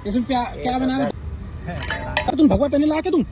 इसमें क्या बना रहे तुम? भगवा पहने ला के तुम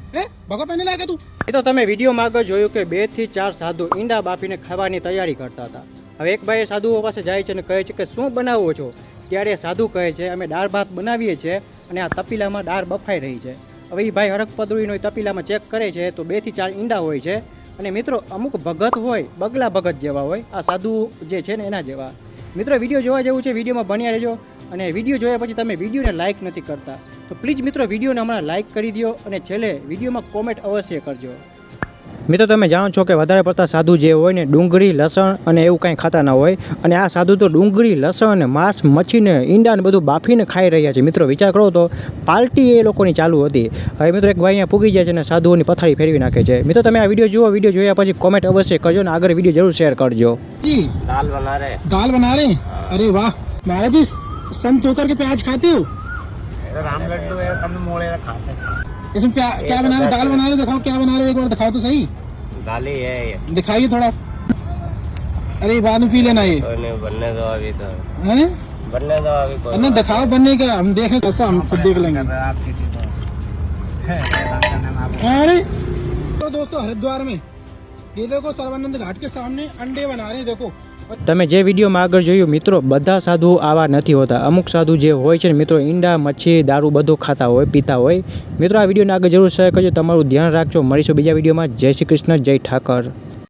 भगवा पहने ला के तुम? એ તો તમે વિડીયોમાં આગળ જોયું કે 2 થી 4 સાધુ ઈંડા બાફીને ખાવાની તૈયારી કરતા હતા. હવે એક ભાઈ સાધુઓ પાસે જાય છે અને કહે છે કે શું બનાવો છો? ત્યારે સાધુ કહે છે અમે દાળ ભાત બનાવીએ છીએ અને આ તપીલામાં દાળ બફાઈ રહી છે. હવે એ ભાઈ હરક પદુડીનો તપીલામાં ચેક કરે છે તો 2 થી 4 ઈંડા હોય છે. અને મિત્રો અમુક ભગત હોય, બગલા ભગત જેવા હોય, આ સાધુ જે છે ને એના જેવા. મિત્રો વિડીયો જોવા જેવું છે, વિડીયોમાં બન્યા રહેજો. અને વિડીયો જોયા પછી તમે વિડીયોને લાઇક નથી કરતા તો પ્લીઝ મિત્રો વિડીયોને હમણાં લાઇક કરી દો અને છેલ્લે વિડીયોમાં કોમેન્ટ અવશ્ય કરજો. મિત્રો તમે જાણો છો કે વધારે પડતા સાધુ જે હોય ને ડુંગળી, લસણ અને એવું કાંઈ ખાતા ના હોય. અને આ સાધુ તો ડુંગળી, લસણ, માંસ, મચ્છીને, ઈંડાને બધું બાફીને ખાઈ રહ્યા છે. મિત્રો વિચાર કરો તો પાર્ટી એ લોકોની ચાલુ હતી. હવે મિત્રો એક ભાઈ અહીંયા પૂગી જાય છે અને સાધુઓની પથારી ફેરવી નાખે છે. મિત્રો તમે આ વિડીયો જુઓ, વિડીયો જોયા પછી કોમેન્ટ અવશ્ય કરજો અને આગળ વિડીયો જરૂર શેર કરજો. दाल बना रहे? अरे वाह महाराज जी, संत होकर के प्याज खाते हो? राम लड्डू है, कम मोड़े खाते हैं। इसमें क्या बना रहे? दाल बना रहे? दिखाओ क्या बना रहे, एक बार दिखाओ तो सही. दाल ही है ये, दिखाइए थोड़ा. अरे बाद में पी लेना ये. बनने दो अभी तो, हैं? बनने दो अभी कोई ना दिखाओ बनने का, हम देखें कैसा, हम खुद देख लेंगे. अरे तो दोस्तों हरिद्वार में ये देखो सर्वानंद घाट के सामने अंडे बना रहे हैं. देखो તમે જે વિડીયોમાં આગળ જોયું મિત્રો, બધા સાધુ આવા નથી હોતા. અમુક સાધુ જે હોય છે ને મિત્રો ઈંડા, મચ્છી, દારૂ બધું ખાતા હોય, પીતા હોય. મિત્રો આ વિડીયોને આગળ જરૂર શેર કરજો. તમારું ધ્યાન રાખજો. મળીશું બીજા વિડીયોમાં. જય શ્રી કૃષ્ણ, જય ઠાકર.